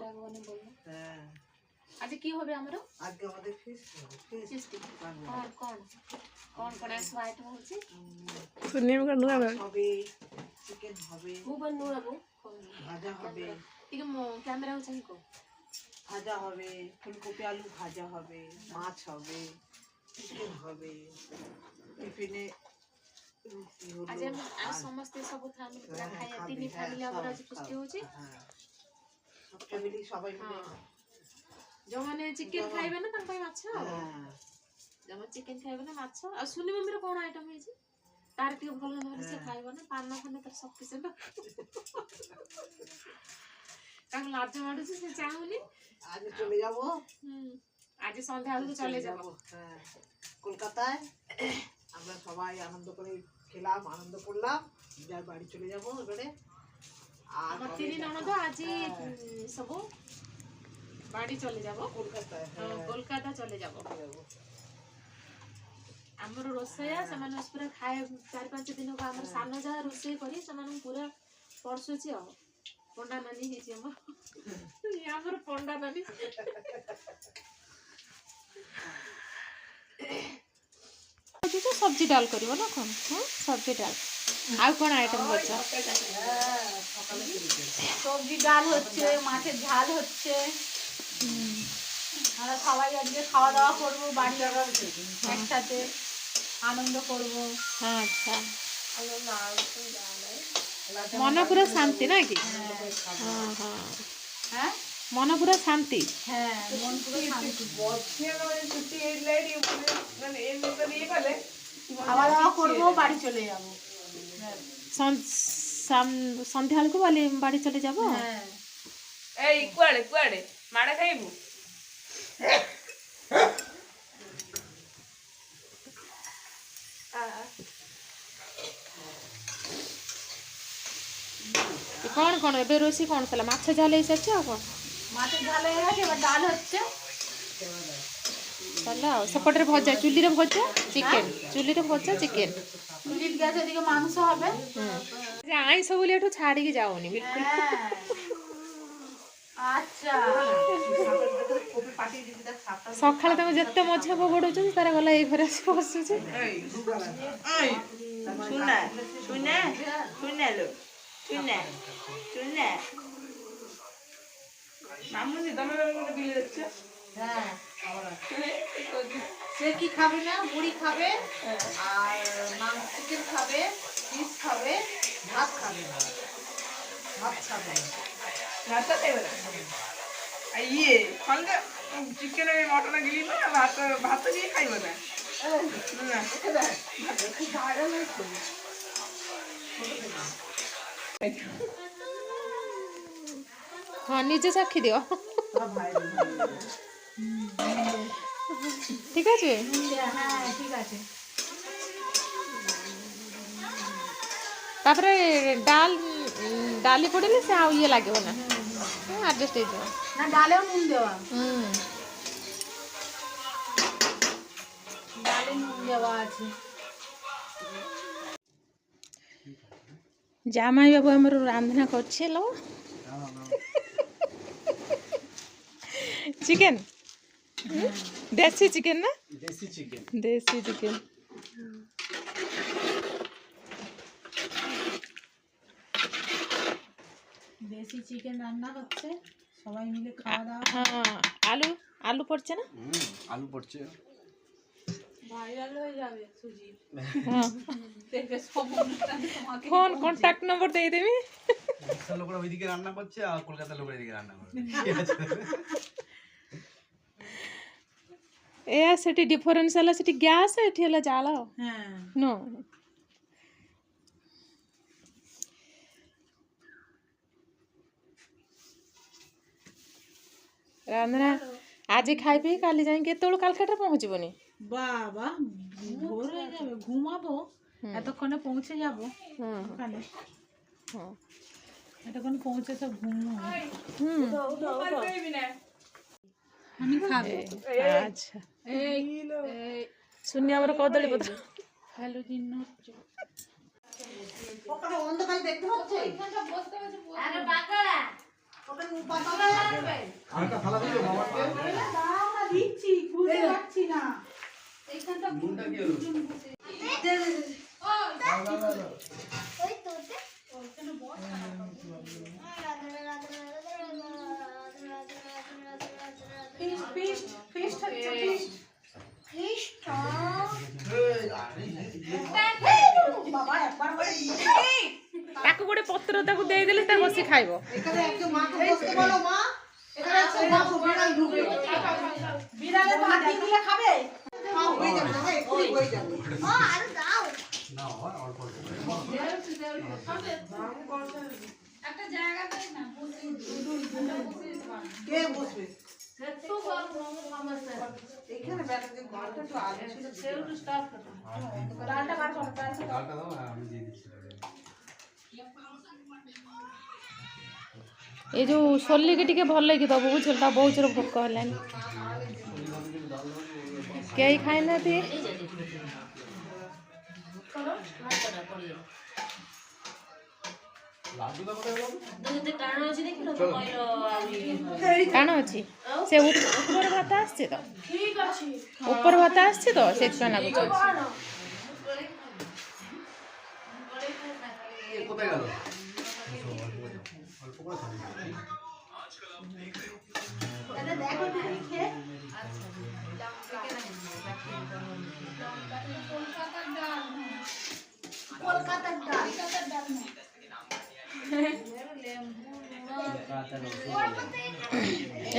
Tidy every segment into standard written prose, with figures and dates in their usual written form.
ভগবানে বললো। হ্যাঁ আজ কি হবে আমারও? আজকে আমাদের ফিস্ট কোন কোন কোন এসব আইটেম হচ্ছে? সুনিম কা নুরা হবে, চিকেন হবে, খুবন নুরাবো ভাজা হবে, ঠিক ক্যামেরা হচ্ছে কি কো ভাজা হবে, ফুলকপি আলু ভাজা হবে, মাছ হবে, চিকেন হবে, টিফিনে আজ আমি আর সমস্ত সব ফ্যামিলি পুরা খাই তিন ফ্যামিলি আমরা আজ ফিস্ট হচ্ছে। হ্যাঁ সব ফ্যামিলি সবাই মিলে ଯୋଉମାନେ ଚିକେନ ଖାଇବେ ନା ତାଙ୍କ ପାଇଁ ମାଛ, ଯୋଉମାନେ ଚିକେନ ଖାଇବେ ନା ମାଛ। ଆଉ ସୁନି ମମ୍ମିର କଣ ଆଇଟମ ହେଇଛି? ତାର ଟିକେ ଭଲ ନହେଲେ ସେ ଖାଇବ ନା, ପାନ ଫାନ ତାର ସଫିସିଏଣ୍ଟ। ତାକୁ ଲାଜ ମାଡୁଛି, ସେ ଚାହୁଁନି। আজ চলে যাব, আজ সন্ধ্যা বেলাকে চলে যাব কলকাতায়। আমরা সবাই আনন্দ করে খেলাম, আনন্দ করলাম, যার বাড়ি চলে যাব এবারে। আর আমার তিন ননদ আজ সব বাড়ি চলে যাব কলকাতায়। কলকাতা চলে যাব। ଆମର ରୋଷେଇଆ ସେମାନେ ପୁରା ଖାଏ 4-5 ଦିନକୁ ଆମର ସାନ ଯାହା ରୋଷେଇ କରି ସେମାନଙ୍କୁ ପୁରା ପରସୁଛି। ଆଉ ପଣ୍ଡା ନାନୀ ହେଇଛି ଆମର ପଣ୍ଡା ନାନୀ। সবজি ডাল করিব না কোন? সবজি ডাল আর কোন আইটেম হচ্ছে? সবজি ডাল হচ্ছে, মাছের ঝাল হচ্ছে। আমরা সবাই আজকে খাওয়া দাওয়া করবো, বাড়ি একসাথে আনন্দ করবো। আচ্ছা, মনে পুরো শান্তি নাকি? হ্যাঁ মনে পুরো শান্তি। হ্যাঁ মন পুরো শান্তি। খাওয়া দাওয়া করবো, বাড়ি চলে যাবো। সন্ধ্যা বেলକୁ বাড়ি চলে যাব। হ্যাঁ এই কুয়াড়ে কুয়াড়ে মাড়া খাইবু? কোন কোন এবে রোষি কোন ছিল? মাছ ঝাল এসেছে। আর কোন? মাছের ঝাল হয়ে গেছে, এবার ডাল হচ্ছে। চলো সেপটে ভজা, চুলিরে ভজা চিকেন, চুলিরে ভজা চিকেন। চুলির গ্যাসে এদিকে মাংস হবে। আইস বলে একটু ছাড়িকি যাওনি বিলকুল। আচ্ছা সকালে তাকে যেতে মজা পড়ুଛନ୍ତି তারা গলা এই ঘরে আসি বসুছে। শুনা শুনে শুনেলো শুনে শুনে মামুনি তুমি আমাকে বিলে দিচ্ছ। হ্যাঁ সে কি খাবে না? মুড়ি খাবে, আর মাংস চিকেন খাবে, ফিশ খাবে, ভাত খাবে না। ভাত খাবে না। ভাত দেবে না। ইয়ে সঙ্গে চিকেন মটন গিলি না, ভাত ভাত দিয়ে খাইব না। হ্যাঁ নিজে চাক্ষি দিও, ঠিক আছে? হ্যাঁ ঠিক আছে। তারপরে ডালি পড়লে সে আর ইয়ে লাগবে না, আডজস্ট হয়ে যাবে। না ডালেও নুন দেওয়া, ডালে নুন দেওয়া আছে। জামাই বাবু আমার রান্না করছিল চিকেন, দেশি চিকেন না? দেশি চিকেন, দেশি চিকেন। দেশি চিকেন রান্না হচ্ছে, সবাই মিলে খাওয়া দাওয়া। হ্যাঁ আলু আলু পড়ছে না? আলু পড়ছে। ভাইরাল হয়ে যাবে সুজি। ফোন কন্টাক্ট নম্বর দিয়ে দেবি। লোকরা ওইদিকে রান্না করছে আর কলকাতার লোকরা এদিকে রান্না করছে। এ সেটি ডিফরেন্স হলো, সেটি গ্যাস, এটি হলো জাল। হ্যাঁ নো রান্না আজ খাইবি, কালি যাই কেতবেলু কালকাটা পৌঁছবনি। বাবা ভোর হয়ে যাবে, ঘুমাবো, এতক্ষণে পৌঁছে যাবো ওখানে। এতক্ষণ পৌঁছে তো ঘুমো। আমি খাবো। আচ্ছা শুনি আমার কদলী পত্র হ্যালো দিন অন্ধকারে দেখতে পাচ্ছে। ওটা নুন পাতাবে। আরেকটা থালা দিও মামাকে। দাও না, দিচ্ছি, খুলতে পারছি না। নুনটা কি হলো? ফিস্ট হচ্ছে, ফিস্ট। বাবা একবার করে ତାକୁ ଗୋଟେ ପତ୍ର ତାକୁ ଦେଇଦେଲେ ତା ବସି ଖାଇବ। এখানে একজন মাকে বসতে বলো মা। এখানে একজন বসো, বিড়াল ঢুকে। বিড়ালে মাটি দিলে খাবে। খাও, হয়ে যাবে না, এক্ষুনি হয়ে যাবে। না হয় অল্প অল্প করে। কে বসবে? এখানে ব্যাটাকে ঘরটা একটু আগে ছিল। ডালটা বার করো, ডালটা। ডালটা দাও, হ্যাঁ, আমি দিয়ে দিচ্ছি। ଏ ଯୋଉ ସୋଲିକି ଟିକେ ଭଲ ଲାଗି ଦବ ବୁଝିଲ, ତା ବହୁତ ଜୋର ଭୋକ ହେଲାଣି। କେହି ଖାଇନାହାନ୍ତି। ଲାଡୁଟା କୋଉଟା ଗଲା? ଟାଣ ଅଛି ସେ ଉପର ଭାତ ଆସିଛି ତ, ଉପର ଭାତ ଆସିଛି ତ ସେଥିପାଇଁ ଲାଗୁଛି। এ কোথায় গেল? অল্প করে খাবি। এটা দেখো তুমি খেয়ে। কলকাতার ডাল।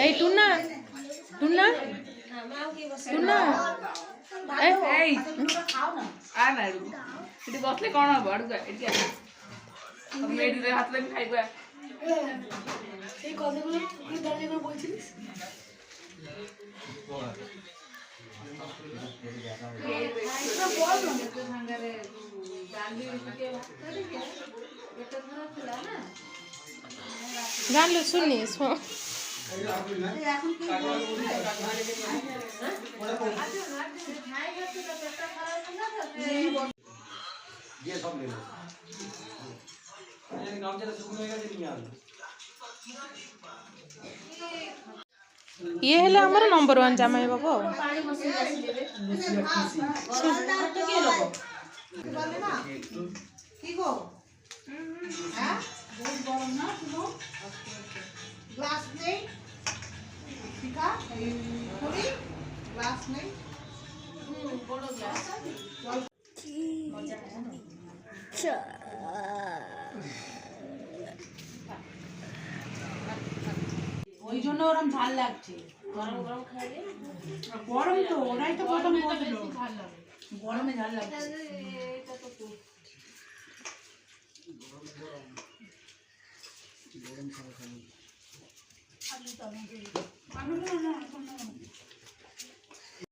এই টুনা টুনা টুনা এই খাও না। ଆ ନା ଏଠି ବସିଲେ କ'ଣ ହବ ଆଡ଼କୁ ଏଠି ଆସ ମେଡ଼ିରେ ହାତ ଲାଗି ଖାଇବା এই কথাগুলো তুই দাঁড়িয়ে করে বলছিলিস। ଜାଣିଲୁ ଶୁଣି এখন কি দিয়ে সব নেবে। গামছাটা শুকনো হয়ে গেছে, নিয়ে আসবে। ଇଏ ହେଲେ ଆମର ନମ୍ବର 1 ଜାମାଇ ବାବୁ ଆଉ। বলে না কি গো? হ্যাঁ বহুত গরম না শুনো। গ্লাস নেই? শিখা করি গ্লাস নেই? ওই জন্য ওরম ঝাল লাগছে। গরম তো ওরাই তো প্রথম বললো গরমে ঝাল লাগছে। আমি না